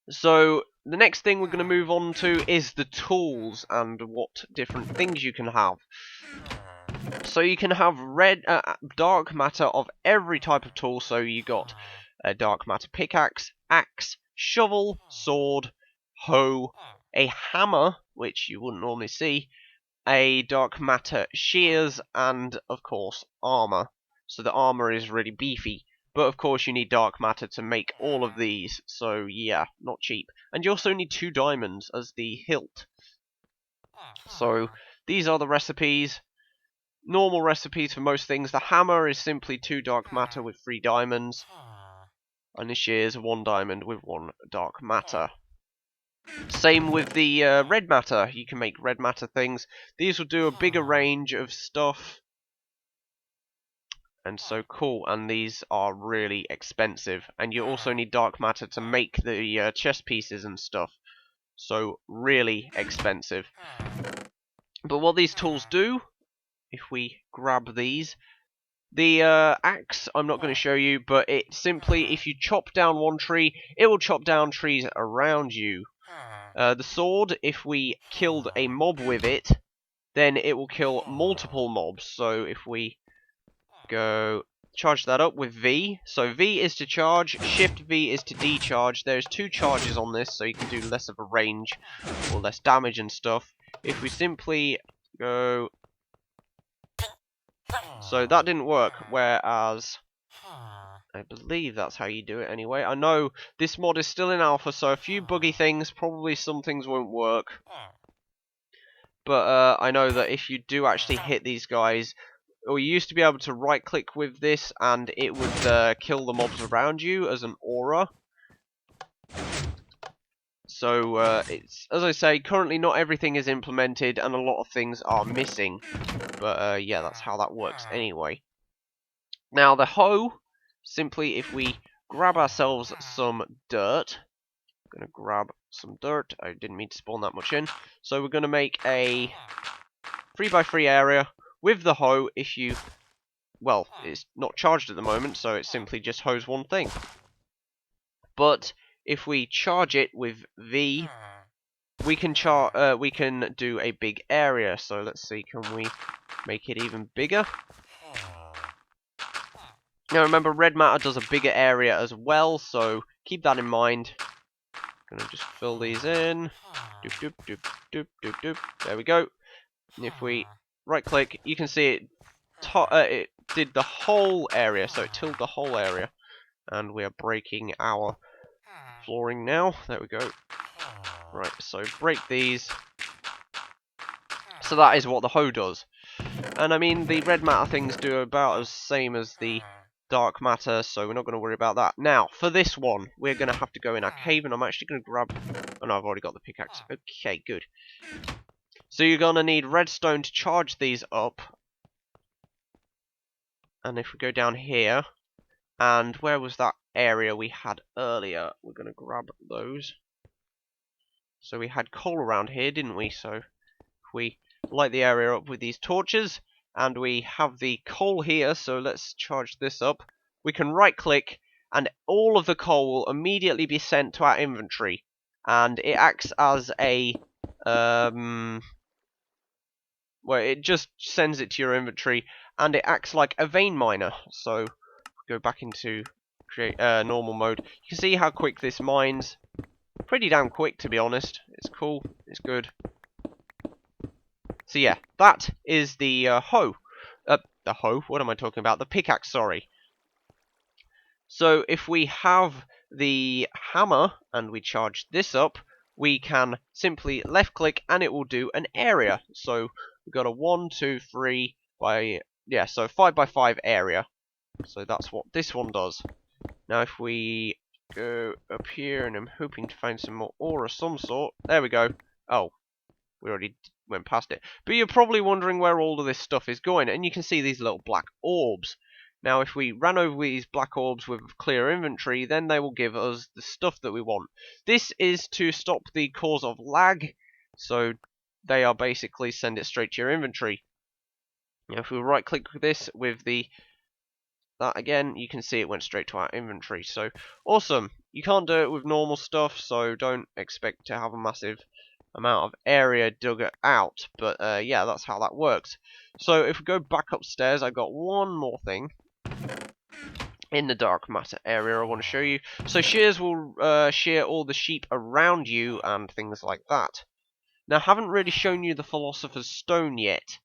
So the next thing we're going to move on to is the tools and what different things you can have. So you can have dark matter of every type of tool. So you got a dark matter pickaxe, axe, shovel, sword, hoe, a hammer, which you wouldn't normally see, a dark matter shears, and of course armor. So the armor is really beefy. But of course you need dark matter to make all of these, so yeah, not cheap. And you also need 2 diamonds as the hilt. So these are the recipes. Normal recipes for most things. The hammer is simply 2 dark matter with 3 diamonds. And the shears 1 diamond with 1 dark matter. Same with the red matter. You can make red matter things. These will do a bigger range of stuff. And so cool, and these are really expensive, and you also need dark matter to make the chest pieces and stuff, so really expensive. But what these tools do, if we grab these, the axe I'm not going to show you, but it simply, if you chop down one tree, it will chop down trees around you. The sword, if we killed a mob with it, then it will kill multiple mobs. So if we go charge that up with V. So V is to charge, Shift V is to decharge. There's 2 charges on this, so you can do less of a range or less damage and stuff. If we simply go... So that didn't work, whereas... I believe that's how you do it anyway. I know this mod is still in alpha, so a few buggy things, probably some things won't work. But I know that if you do actually hit these guys, or you used to be able to right click with this and it would kill the mobs around you as an aura. So it's, as I say, currently not everything is implemented and a lot of things are missing. But yeah, that's how that works anyway. Now the hoe, simply if we grab ourselves some dirt, I'm going to grab some dirt, I didn't mean to spawn that much in, so we're going to make a 3x3 area with the hoe. If you, well, it's not charged at the moment, so it simply just hoes one thing. But if we charge it with V, we can do a big area. So let's see, can we make it even bigger? Now remember, red matter does a bigger area as well, so keep that in mind. Gonna just fill these in. Doop doop doop doop doop doop. There we go. And if we right click, you can see it did the whole area, so it tilled the whole area. And we are breaking our flooring now. There we go. Right, so break these. So that is what the hoe does. And I mean, the red matter things do about as same as the dark matter, so we're not going to worry about that. Now, for this one, we're going to have to go in our cave, and I'm actually going to grab... Oh no, I've already got the pickaxe. Okay, good. So you're going to need redstone to charge these up. And if we go down here, and where was that area we had earlier? We're going to grab those. So we had coal around here, didn't we? So if we light the area up with these torches, and we have the coal here, so let's charge this up. We can right click, and all of the coal will immediately be sent to our inventory. And it acts as a... well, it just sends it to your inventory, and it acts like a vein miner. So, go back into create normal mode. You can see how quick this mines. Pretty damn quick, to be honest. It's cool. It's good. So yeah, that is the hoe. The hoe? What am I talking about? The pickaxe, sorry. So if we have the hammer and we charge this up, we can simply left click and it will do an area. So we've got a 1, 2, 3 by, yeah, so 5 by 5 area. So that's what this one does. Now if we go up here, and I'm hoping to find some more ore of some sort. There we go. Oh, we already went past it. But you're probably wondering where all of this stuff is going, and you can see these little black orbs. Now if we ran over these black orbs with clear inventory, then they will give us the stuff that we want. This is to stop the cause of lag, so they are basically send it straight to your inventory. Now if we right click this with the that again, you can see it went straight to our inventory. So, awesome. You can't do it with normal stuff, so don't expect to have a massive amount of area dug out. But, yeah, that's how that works. So, if we go back upstairs, I've got one more thing in the dark matter area I want to show you. So, Shears will shear all the sheep around you and things like that. Now, I haven't really shown you the Philosopher's Stone yet,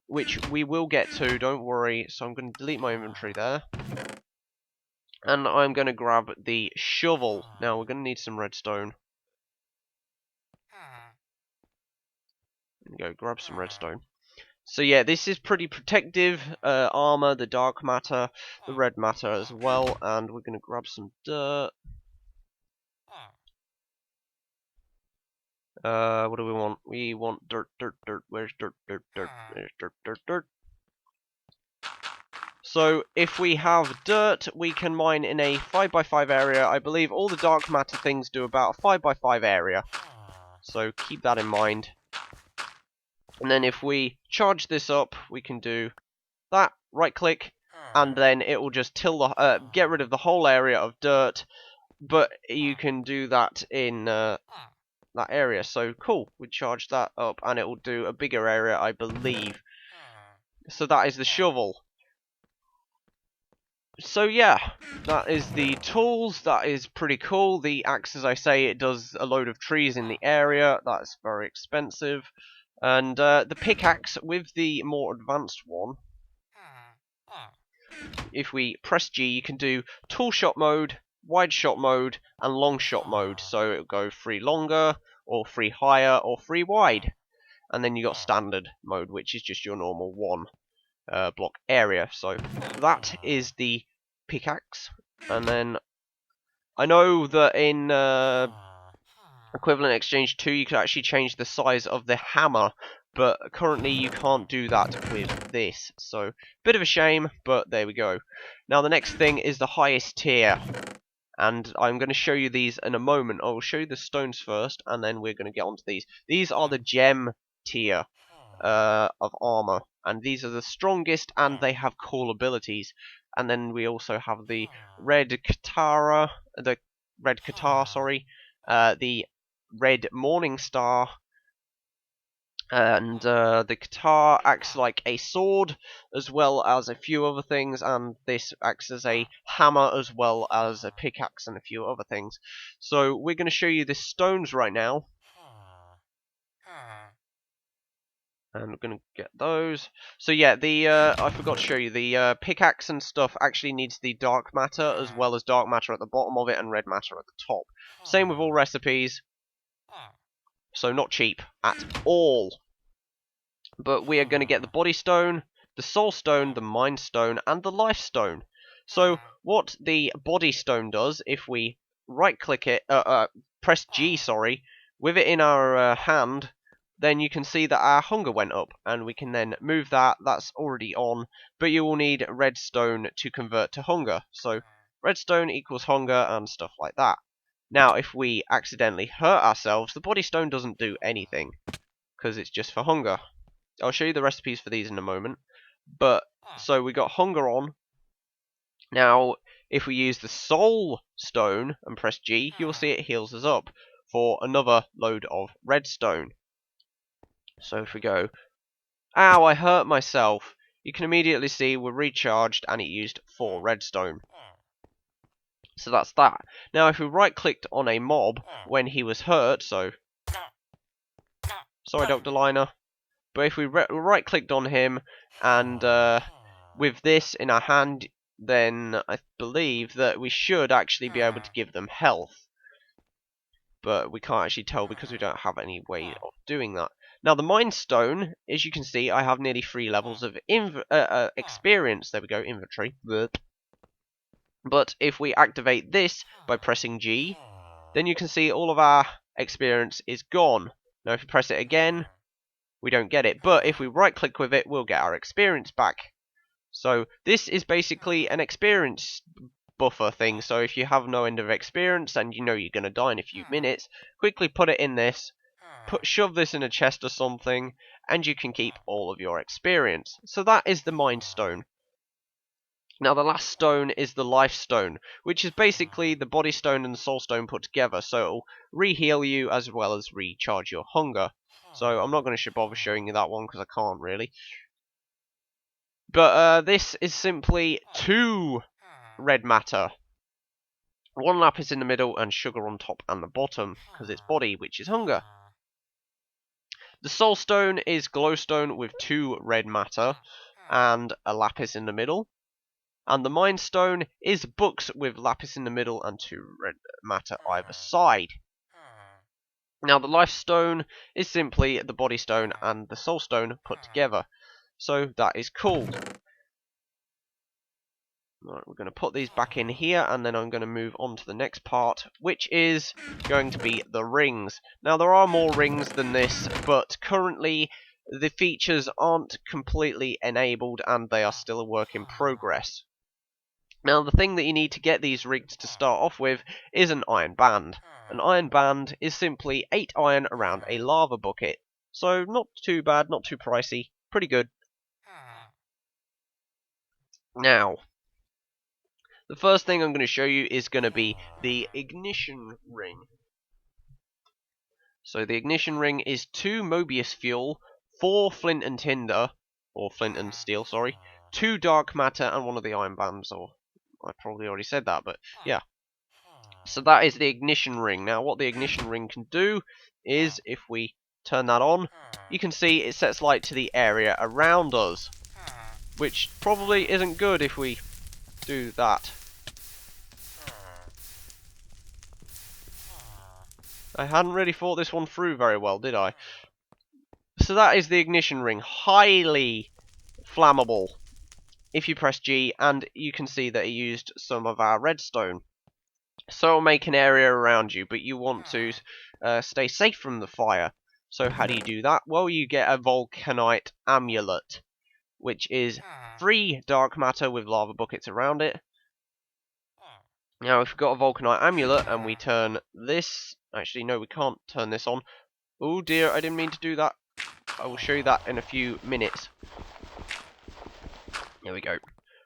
which we will get to, don't worry. So I'm going to delete my inventory there. And I'm going to grab the shovel. Now, we're going to need some redstone. Go grab some redstone. So yeah, this is pretty protective armor, the dark matter, the red matter as well. And we're going to grab some dirt. What do we want? We want dirt, dirt, dirt. Where's dirt, dirt, dirt? Where's dirt, dirt, dirt? So, if we have dirt, we can mine in a 5x5 area. I believe all the dark matter things do about a 5x5 area. So, keep that in mind. And then if we charge this up, we can do that, right-click, and then it will just get rid of the whole area of dirt. But you can do that in that area. So, cool. We charge that up, and it will do a bigger area, I believe. So, that is the shovel. So yeah, that is the tools. That is pretty cool. The axe, as I say, it does a load of trees in the area. That's very expensive. And the pickaxe with the more advanced one, if we press G, you can do tall shot mode, wide shot mode, and long shot mode. So it'll go free longer, or free higher, or free wide. And then you got standard mode, which is just your normal one block area. So that is the pickaxe. And then I know that in Equivalent Exchange 2 you could actually change the size of the hammer, but currently you can't do that with this. So bit of a shame, but there we go. Now the next thing is the highest tier, and I'm going to show you these in a moment. I will show you the stones first, and then we're going to get onto these. These are the gem tier of armor, and these are the strongest, and they have cool abilities. And then we also have the red Qatar, sorry, the red Morning Star, and the Qatar acts like a sword as well as a few other things, and this acts as a hammer as well as a pickaxe and a few other things. So we're going to show you the stones right now. And we're going to get those. So yeah, I forgot to show you, the pickaxe and stuff actually needs the dark matter as well as dark matter at the bottom of it and red matter at the top. Same with all recipes. So not cheap at all. But we are going to get the body stone, the soul stone, the mind stone, and the life stone. So what the body stone does, if we right click it, press G, sorry, with it in our hand, then you can see that our hunger went up, and we can then move that. That's already on, but you will need redstone to convert to hunger. So redstone equals hunger and stuff like that. Now, if we accidentally hurt ourselves, the body stone doesn't do anything, because it's just for hunger. I'll show you the recipes for these in a moment. But, so we got hunger on. Now, if we use the soul stone and press G, you'll see it heals us up for another load of redstone. So if we go, ow, I hurt myself, you can immediately see we're recharged and it used 4 redstone. So that's that. Now if we right clicked on a mob when he was hurt, so sorry Dr. Liner, but if we right clicked on him and with this in our hand, then I believe that we should actually be able to give them health. But we can't actually tell because we don't have any way of doing that. Now the Mind Stone, as you can see, I have nearly 3 levels of experience. There we go, inventory. But if we activate this by pressing G, then you can see all of our experience is gone. Now if we press it again, we don't get it. But if we right click with it, we'll get our experience back. So this is basically an experience buffer thing. So if you have no end of experience and you know you're going to die in a few minutes, quickly put it in this, shove this in a chest or something, and you can keep all of your experience. So that is the Mind Stone. Now the last stone is the life stone, which is basically the body stone and the soul stone put together, so it'll re-heal you as well as recharge your hunger. So I'm not going to bother showing you that one because I can't really. But this is simply 2 red matter. 1 lapis in the middle and sugar on top and the bottom, because it's body, which is hunger. The soul stone is glowstone with 2 red matter and a lapis in the middle. And the mind stone is books with lapis in the middle and 2 red matter either side. Now the life stone is simply the body stone and the soul stone put together. So that is cool. Right, we're going to put these back in here, and then I'm going to move on to the next part, which is going to be the rings. Now, there are more rings than this, but currently the features aren't completely enabled, and they are still a work in progress. Now, the thing that you need to get these rings to start off with is an iron band. An iron band is simply 8 iron around a lava bucket. So, not too bad, not too pricey, pretty good. Now, the first thing I'm going to show you is going to be the ignition ring. So the ignition ring is 2 Mobius fuel, 4 flint and tinder, or flint and steel, sorry, 2 dark matter, and 1 of the iron bands, or I probably already said that, but yeah. So that is the ignition ring. Now what the ignition ring can do is, if we turn that on, you can see it sets light to the area around us, which probably isn't good if we do that. I hadn't really thought this one through very well, did I? So that is the ignition ring. Highly flammable if you press G, and you can see that it used some of our redstone. So it'll make an area around you, but you want to stay safe from the fire. So how do you do that? Well, you get a Volcanite Amulet, which is 3 dark matter with lava buckets around it. Now, if we've got a Volcanite Amulet and we turn this... Actually, no, we can't turn this on. Oh dear, I didn't mean to do that. I will show you that in a few minutes. There we go.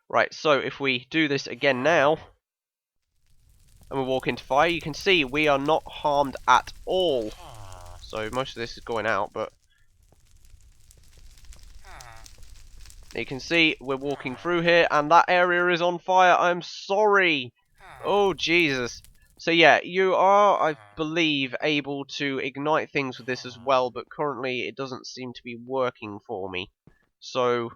Right, so if we do this again now, and we walk into fire, you can see we are not harmed at all. So most of this is going out, but... You can see we're walking through here, and that area is on fire. I'm sorry. Oh, Jesus. So yeah, you are, I believe, able to ignite things with this as well, but currently it doesn't seem to be working for me. So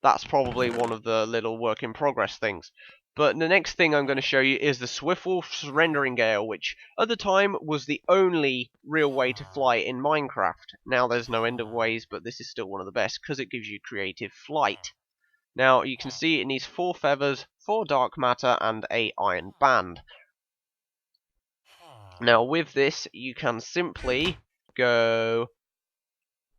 that's probably one of the little work in progress things. But the next thing I'm going to show you is the Swiftwolf's Rendering Gale, which at the time was the only real way to fly in Minecraft. Now there's no end of ways, but this is still one of the best because it gives you creative flight. Now you can see it needs 4 feathers, 4 dark matter, and a iron band. Now with this, you can simply go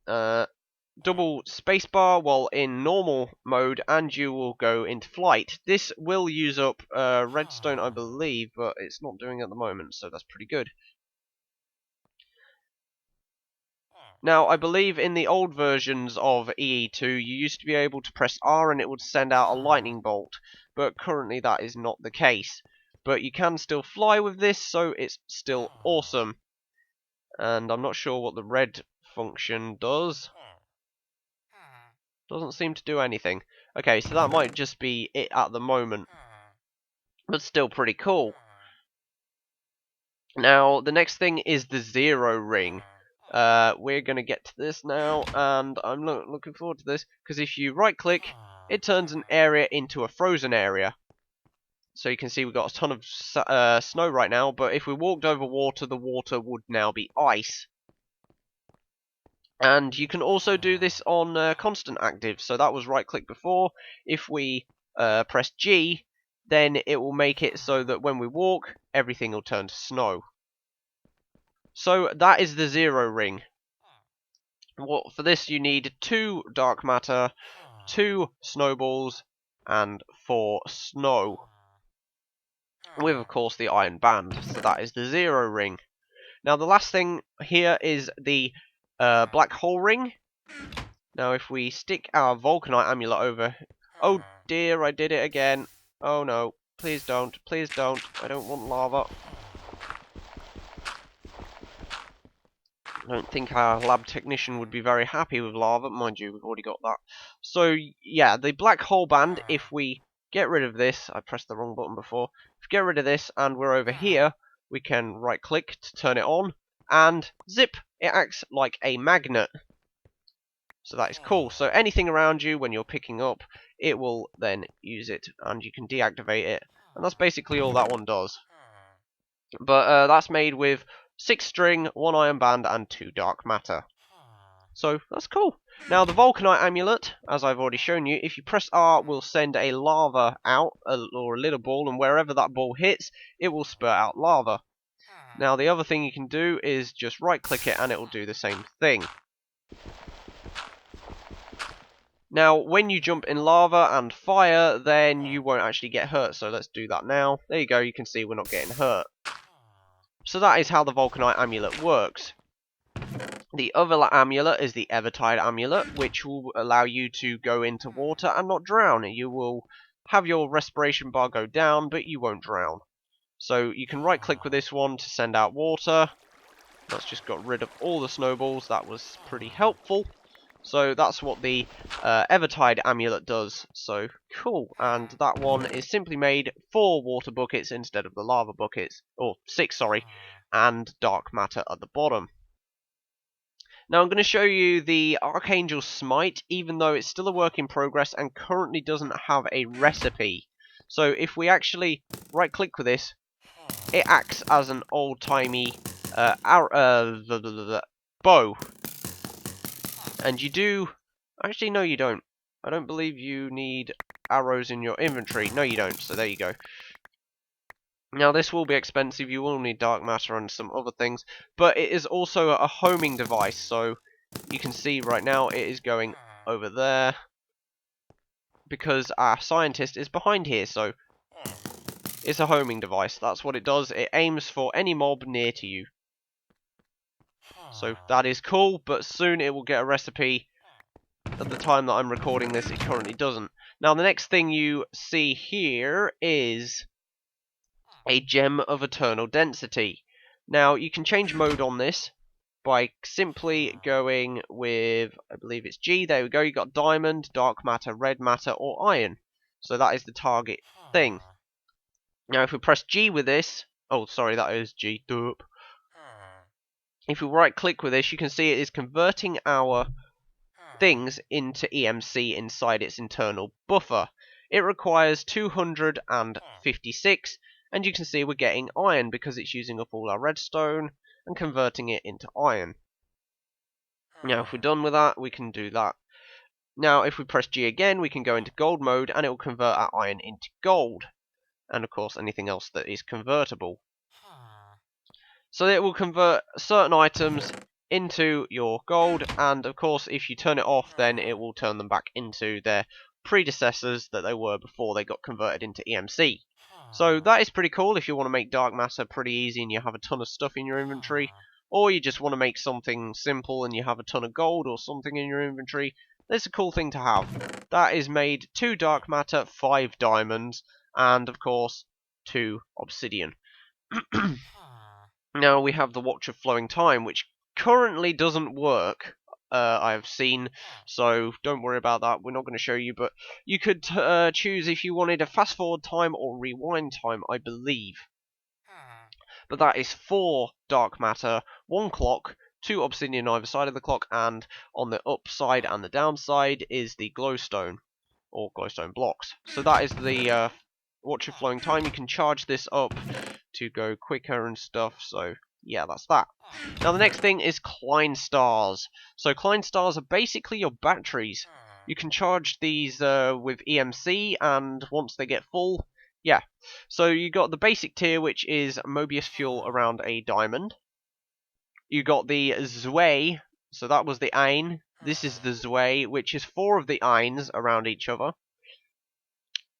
double spacebar while in normal mode, and you will go into flight. This will use up redstone, I believe, but it's not doing it at the moment, so that's pretty good. Now, I believe in the old versions of EE2, you used to be able to press R and it would send out a lightning bolt, but currently that is not the case. But you can still fly with this, so it's still awesome. And I'm not sure what the red function does. Doesn't seem to do anything. Okay, so that might just be it at the moment. But still pretty cool. Now, the next thing is the zero ring. We're going to get to this now, and I'm looking forward to this, because if you right-click, it turns an area into a frozen area. So you can see we've got a ton of snow right now, but if we walked over water, the water would now be ice. And you can also do this on constant active, so that was right-click before. If we press G, then it will make it so that when we walk, everything will turn to snow. So that is the zero ring. For this you need 2 dark matter, 2 snowballs, and 4 snow. With, of course, the iron band. So that is the zero ring. Now the last thing here is the black hole ring. Now if we stick our Vulcanite Amulet over... Oh dear, I did it again. Oh no, please don't, please don't. I don't want lava. I don't think our lab technician would be very happy with lava. Mind you, we've already got that. So, yeah, the black hole band, if we get rid of this, I pressed the wrong button before. If we get rid of this and we're over here, we can right click to turn it on, and zip, it acts like a magnet. So that is cool. So anything around you when you're picking up, it will then use it, and you can deactivate it. And that's basically all that one does. But that's made with 6 string, 1 iron band, and 2 dark matter. So that's cool. Now the Volcano Amulet, as I've already shown you, if you press R, will send a lava out, or a little ball, and wherever that ball hits, it will spurt out lava. Now the other thing you can do is just right click it and it will do the same thing. Now when you jump in lava and fire, then you won't actually get hurt, so let's do that now. There you go, you can see we're not getting hurt. So that is how the Volcano Amulet works. The other amulet is the Evertide Amulet, which will allow you to go into water and not drown. You will have your respiration bar go down, but you won't drown. So you can right click with this one to send out water. That's just got rid of all the snowballs. That was pretty helpful. So that's what the Evertide Amulet does. So cool. And that one is simply made for water buckets instead of the lava buckets. Or 6, sorry. And dark matter at the bottom. Now I'm going to show you the Archangels Smite, even though it's still a work in progress and currently doesn't have a recipe. So if we actually right click with this, it acts as an old-timey bow. And you do... Actually, no you don't. I don't believe you need arrows in your inventory. No you don't, so there you go. Now this will be expensive, you will need dark matter and some other things, but it is also a homing device, so you can see right now it is going over there, because our scientist is behind here, so it's a homing device. That's what it does, it aims for any mob near to you. So that is cool, but soon it will get a recipe. At the time that I'm recording this, it currently doesn't. Now the next thing you see here is a gem of eternal density. Now you can change mode on this by simply going with, I believe it's G, there we go, you got diamond, dark matter, red matter, or iron. So that is the target thing. Now if we press G with this, oh sorry, that is G, doop. If we right click with this, you can see it is converting our things into EMC inside its internal buffer. It requires 256, and you can see we're getting iron because it's using up all our redstone and converting it into iron. Now if we're done with that, we can do that. Now if we press G again, we can go into gold mode and it will convert our iron into gold. And of course anything else that is convertible. So it will convert certain items into your gold, and of course if you turn it off, then it will turn them back into their predecessors that they were before they got converted into EMC. So that is pretty cool if you want to make dark matter pretty easy and you have a ton of stuff in your inventory, or you just want to make something simple and you have a ton of gold or something in your inventory. That's a cool thing to have. That is made 2 dark matter, 5 diamonds, and of course 2 obsidian. Now we have the Watch of Flowing Time, which currently doesn't work, I've seen, so don't worry about that, we're not going to show you, but you could choose if you wanted a fast forward time or rewind time, I believe. But that is 4 dark matter, 1 clock, 2 obsidian either side of the clock, and on the upside and the downside is the glowstone, or glowstone blocks. So that is the Watch of Flowing Time. You can charge this up to go quicker and stuff, so yeah, that's that. Now the next thing is Klein Stars. So Klein Stars are basically your batteries. You can charge these with EMC, and once they get full, yeah. So you got the basic tier, which is Mobius fuel around a diamond. You got the Zwei, so that was the Ein. This is the Zwei, which is 4 of the Eins around each other.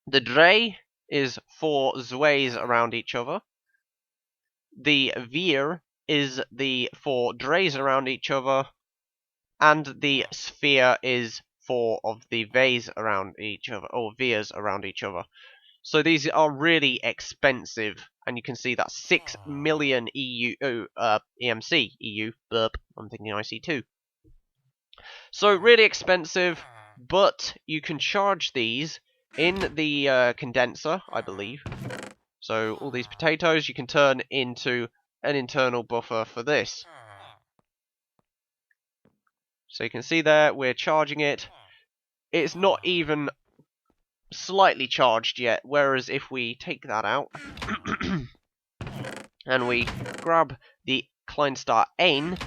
The Drei is 4 Zweis around each other. The Vier is the 4 Dreis around each other. And the Sphere is 4 of the V's around each other, or V's around each other. So these are really expensive, and you can see that 6 million EMC, EU, burp, I'm thinking IC2. So really expensive, but you can charge these in the condenser, I believe. So all these potatoes you can turn into an internal buffer for this. So you can see there, we're charging it. It's not even slightly charged yet, whereas if we take that out and we grab the Kleinstar-Ein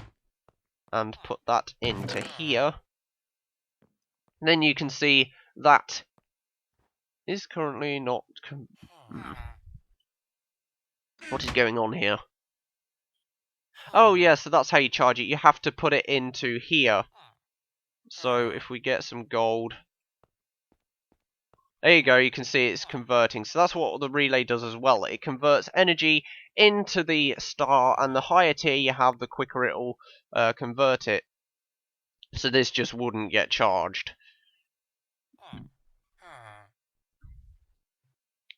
and put that into here, then you can see that is currently not... What is going on here? Oh yeah, so that's how you charge it. You have to put it into here. So if we get some gold... There you go, you can see it's converting. So that's what the relay does as well. It converts energy into the star, and the higher tier you have, the quicker it'll convert it. So this just wouldn't get charged.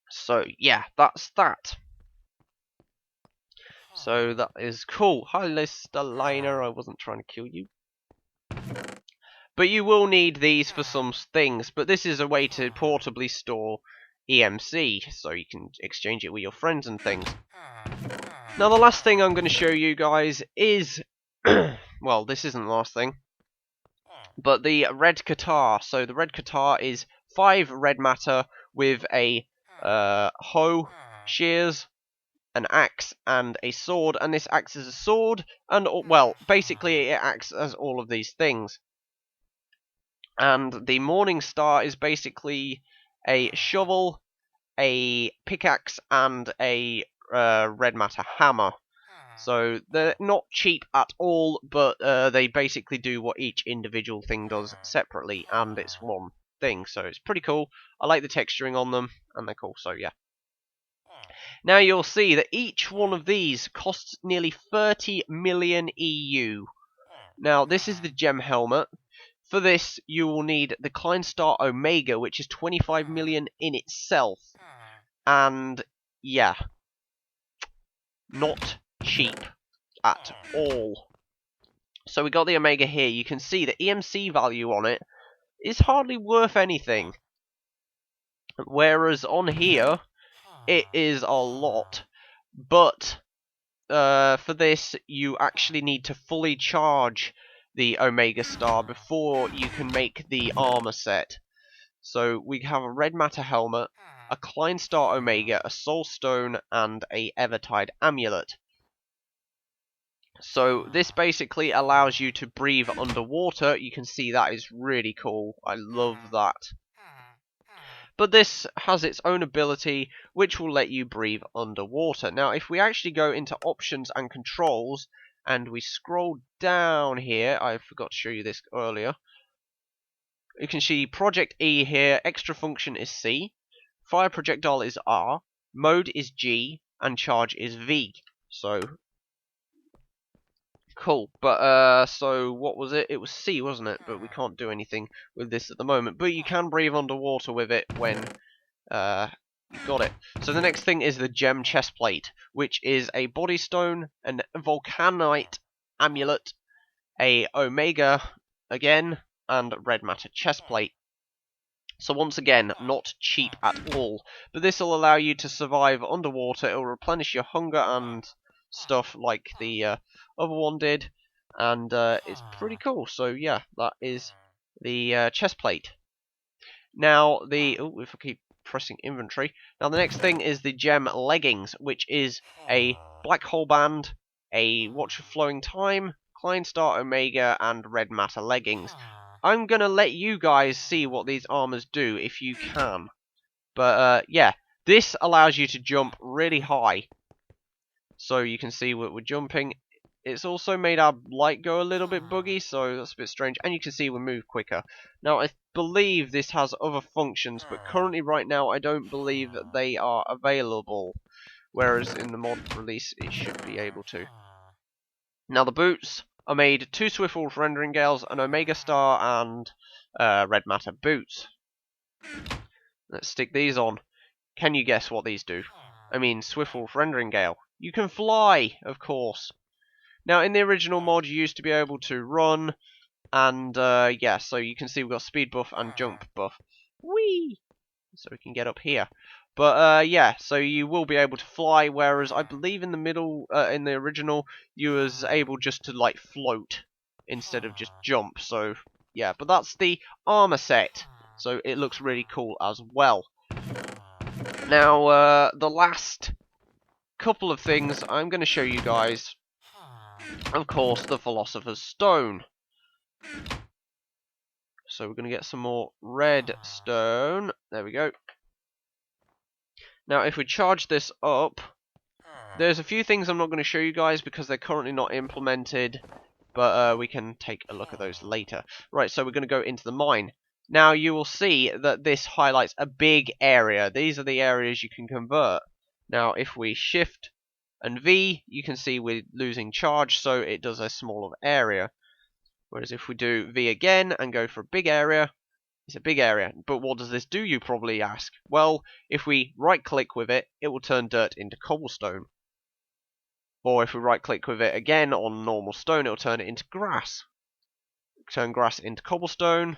So yeah, that's that. So that is cool. Hi Listerliner, I wasn't trying to kill you. But you will need these for some things, but this is a way to portably store EMC, so you can exchange it with your friends and things. Now the last thing I'm going to show you guys is, well, this isn't the last thing, but the red Qatar. So the red Qatar is 5 red matter with a hoe, shears, an axe, and a sword, and this acts as a sword, and, well, basically it acts as all of these things. And the Morning Star is basically a shovel, a pickaxe, and a red matter hammer. So they're not cheap at all, but they basically do what each individual thing does separately, and it's one thing. So it's pretty cool. I like the texturing on them, and they're cool, so yeah. Now you'll see that each one of these costs nearly 30 million EU. Now this is the gem helmet. For this, you will need the Kleinstar Omega, which is 25 million in itself. And, yeah, not cheap at all. So we got the Omega here. You can see the EMC value on it is hardly worth anything. Whereas on here, it is a lot. But, for this, you actually need to fully charge the Omega Star before you can make the armor set. So we have a red matter helmet, a Kleinstar Omega, a soul stone, and a Evertide amulet. So this basically allows you to breathe underwater. You can see that is really cool. I love that. But this has its own ability which will let you breathe underwater. Now if we actually go into options and controls and we scroll down here, I forgot to show you this earlier. You can see ProjectE here, extra function is C, fire projectile is R, mode is G, and charge is V. So cool. But so what was it? It was C, wasn't it? But we can't do anything with this at the moment. But you can breathe underwater with it when you got it. So the next thing is the gem chestplate, which is a body stone, an Volcanite amulet, a Omega again, and red matter chestplate. So once again, not cheap at all, but this will allow you to survive underwater. It will replenish your hunger and stuff like the other one did, and it's pretty cool. So yeah, that is the chestplate. Now if I keep pressing inventory, now the next thing is the gem leggings, which is a black hole band, a watch of flowing time, Kleinstar Omega, and red matter leggings. I'm going to let you guys see what these armors do, if you can. But, yeah, this allows you to jump really high. So you can see we're jumping. It's also made our light go a little bit buggy, so that's a bit strange. And you can see we move quicker. Now, I believe this has other functions, but currently, right now, I don't believe that they are available. Whereas in the mod release, it should be able to. Now, the boots are made 2 Swiftwolf rendering Gales, an Omega Star, and red matter boots. Let's stick these on. Can you guess what these do? I mean, Swiftwolf Rendering Gale. You can fly, of course. Now, in the original mod, you used to be able to run, and yeah, so you can see we've got speed buff and jump buff. Whee! So we can get up here. But yeah, so you will be able to fly, whereas I believe in the middle, in the original, you was able just to like float instead of just jump. So yeah, but that's the armor set, so it looks really cool as well. Now the last couple of things I'm going to show you guys, of course, the Philosopher's Stone. So we're going to get some more redstone. There we go. Now, if we charge this up, there's a few things I'm not going to show you guys because they're currently not implemented, but we can take a look at those later. Right, so we're going to go into the mine. Now, you will see that this highlights a big area. These are the areas you can convert. Now, if we shift and V, you can see we're losing charge, so it does a smaller area. Whereas if we do V again and go for a big area, it's a big area. But what does this do, you probably ask? Well, if we right-click with it, it will turn dirt into cobblestone. Or if we right-click with it again on normal stone, it will turn it into grass. Turn grass into cobblestone.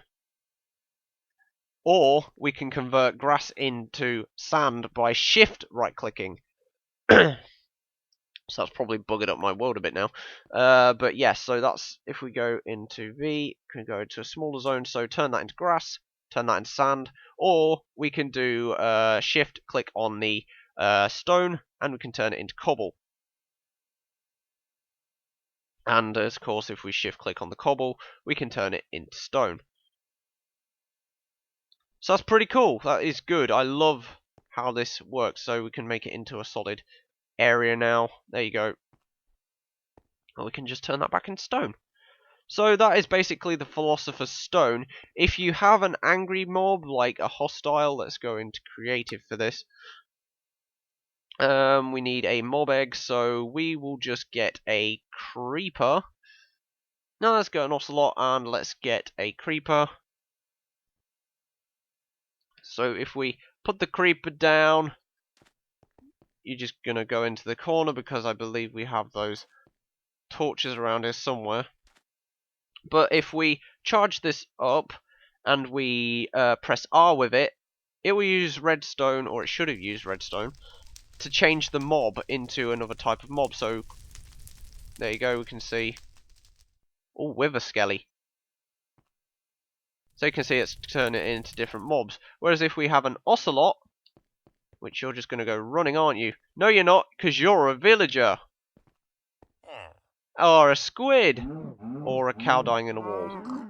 Or we can convert grass into sand by shift right-clicking. So that's probably buggered up my world a bit now. But yes, so that's, if we go into V, can go to a smaller zone, so turn that into grass, turn that into sand, or we can do shift click on the stone, and we can turn it into cobble. And of course, if we shift click on the cobble, we can turn it into stone. So that's pretty cool. That is good. I love how this works. So we can make it into a solid area now. There you go. Or we can just turn that back into stone. So that is basically the Philosopher's Stone. If you have an angry mob, like a hostile, let's go into creative for this. We need a mob egg, so we will just get a creeper. Now let's go an ocelot and let's get a creeper. So if we put the creeper down, you're just going to go into the corner because I believe we have those torches around here somewhere. But if we charge this up and we press R with it, it will use redstone, or it should have used redstone, to change the mob into another type of mob. So there you go, we can see, oh, wither skelly. So you can see it's turning it into different mobs. Whereas if we have an ocelot, which you're just going to go running, aren't you? No, you're not, because you're a villager. Or a squid. Or a cow dying in a wall.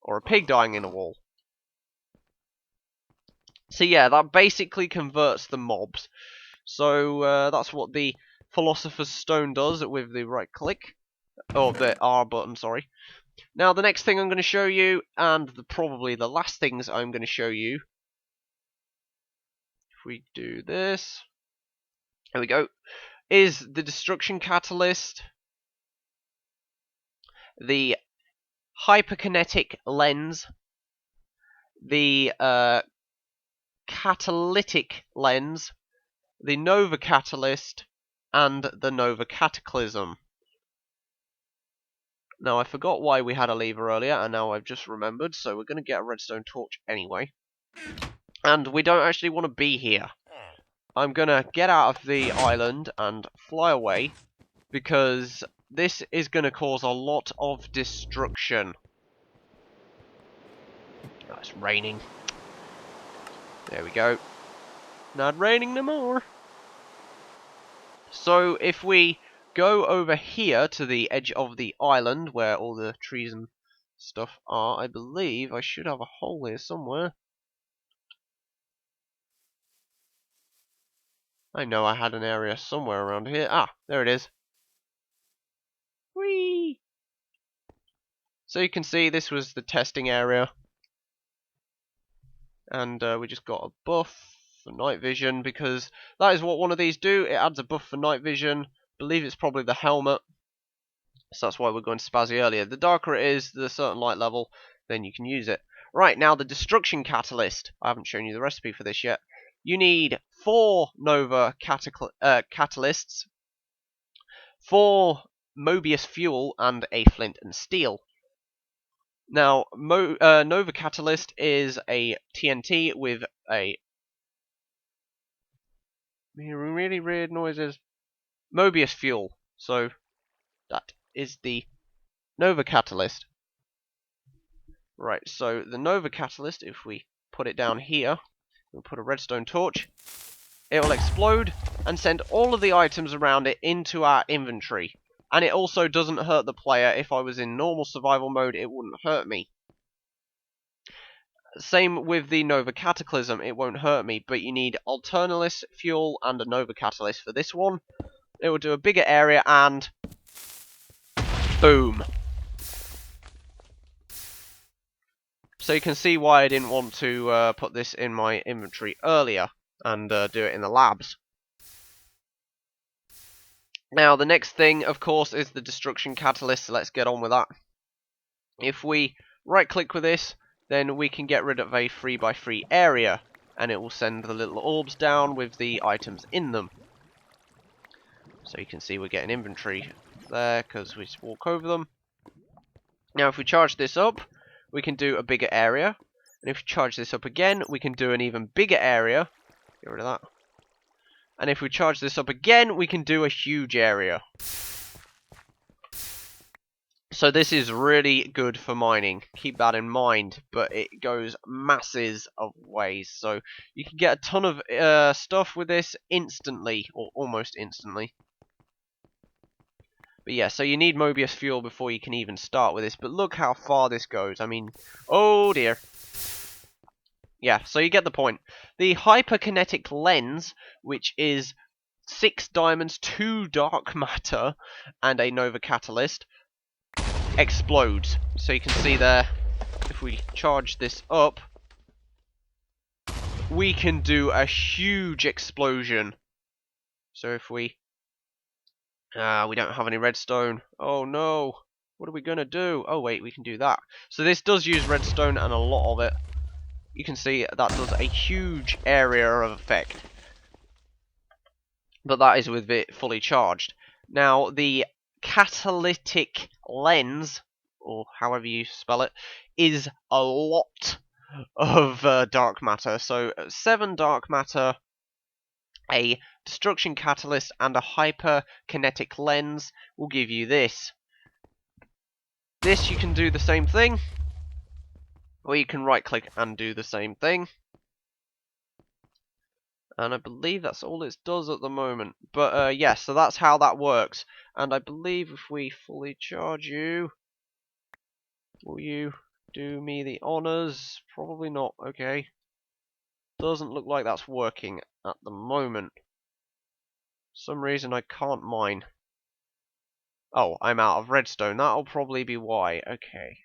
Or a pig dying in a wall. So yeah, that basically converts the mobs. So that's what the Philosopher's Stone does with the right click. Oh, the R button, sorry. Now the next thing I'm going to show you, and probably the last things I'm going to show you, if we do this, there we go, is the Destruction Catalyst, the Hyperkinetic Lens, the Catalytic Lens, the Nova Catalyst, and the Nova Cataclysm. Now I forgot why we had a lever earlier, and now I've just remembered, so we're going to get a redstone torch anyway. And we don't actually want to be here. I'm going to get out of the island and fly away, because this is going to cause a lot of destruction. Oh, it's raining. There we go. Not raining no more. So if we go over here to the edge of the island where all the trees and stuff are, I believe I should have a hole here somewhere. I know I had an area somewhere around here. Ah, there it is. Whee! So you can see this was the testing area. And we just got a buff for night vision, because that is what one of these do. It adds a buff for night vision. I believe it's probably the helmet. So that's why we're going to Spazzy earlier. The darker it is, the certain light level, then you can use it. Right, now the Destruction Catalyst. I haven't shown you the recipe for this yet. You need 4 Nova Catalysts, 4 Mobius Fuel, and a Flint and Steel. Now, Nova Catalyst is a TNT with a really weird noises. Mobius Fuel. So that is the Nova Catalyst. Right, so the Nova Catalyst, if we put it down here, we'll put a redstone torch, it will explode and send all of the items around it into our inventory. And it also doesn't hurt the player. If I was in normal survival mode, it wouldn't hurt me. Same with the Nova Cataclysm, it won't hurt me, but you need Alternalis, Fuel, and a Nova Catalyst for this one. It will do a bigger area, and boom. So you can see why I didn't want to put this in my inventory earlier and do it in the labs. Now the next thing, of course, is the Destruction Catalyst, so let's get on with that. If we right click with this, then we can get rid of a 3x3 area, and it will send the little orbs down with the items in them. So you can see we're getting inventory there because we just walk over them. Now if we charge this up, we can do a bigger area, and if we charge this up again, we can do an even bigger area. Get rid of that. And if we charge this up again, we can do a huge area. So this is really good for mining. Keep that in mind, but it goes masses of ways. So you can get a ton of stuff with this instantly, or almost instantly. But yeah, so you need Mobius Fuel before you can even start with this. But look how far this goes. I mean, oh dear. Yeah, so you get the point. The Hyperkinetic Lens, which is 6 diamonds, 2 dark matter, and a Nova Catalyst, explodes. So you can see there, if we charge this up, we can do a huge explosion. So if we don't have any redstone. Oh no, what are we gonna do? Oh wait, we can do that. So this does use redstone and a lot of it. You can see that does a huge area of effect. But that is with it fully charged. Now the Catalytic Lens, or however you spell it, is a lot of dark matter. So 7 dark matter, a Destruction Catalyst, and a Hyperkinetic Lens will give you this. This you can do the same thing, or you can right click and do the same thing. And I believe that's all it does at the moment. But yeah, so that's how that works. And I believe if we fully charge you, will you do me the honors? Probably not. Okay. Doesn't look like that's working at the moment. For some reason I can't mine. Oh, I'm out of redstone. That'll probably be why. Okay.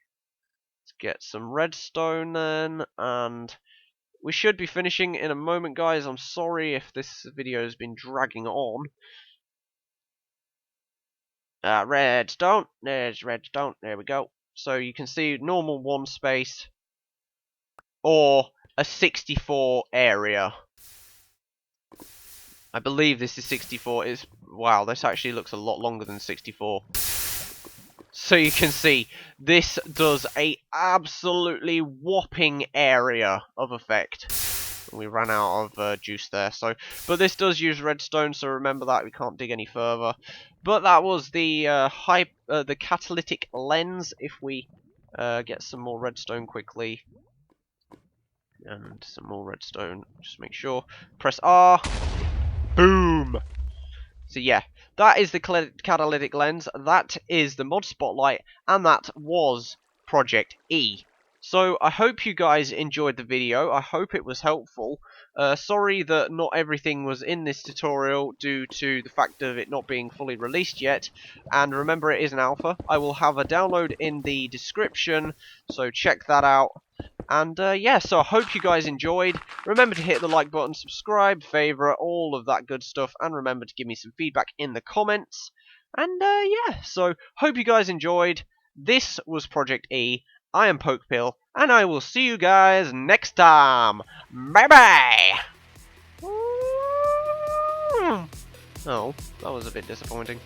Let's get some redstone then, and we should be finishing in a moment, guys. I'm sorry if this video has been dragging on. Redstone. There's redstone. There we go. So you can see normal 1 space or a 64 area. I believe this is 64. Wow, this actually looks a lot longer than 64. So you can see, this does a absolutely whopping area of effect. We ran out of juice there, but this does use redstone, so remember that, we can't dig any further. But that was the the Catalytic Lens. If we get some more redstone quickly, and some more redstone, just make sure, press R, boom! So yeah, that is the Catalytic Lens, that is the mod spotlight, and that was Project E. So I hope you guys enjoyed the video, I hope it was helpful. Sorry that not everything was in this tutorial due to the fact of it not being fully released yet, and remember it is an alpha. I will have a download in the description, so check that out. And yeah, so I hope you guys enjoyed. Remember to hit the like button, subscribe, favourite, all of that good stuff, and remember to give me some feedback in the comments. And yeah, so hope you guys enjoyed. This was Project E. I am PokePill, and I will see you guys next time. Bye-bye! Oh, that was a bit disappointing.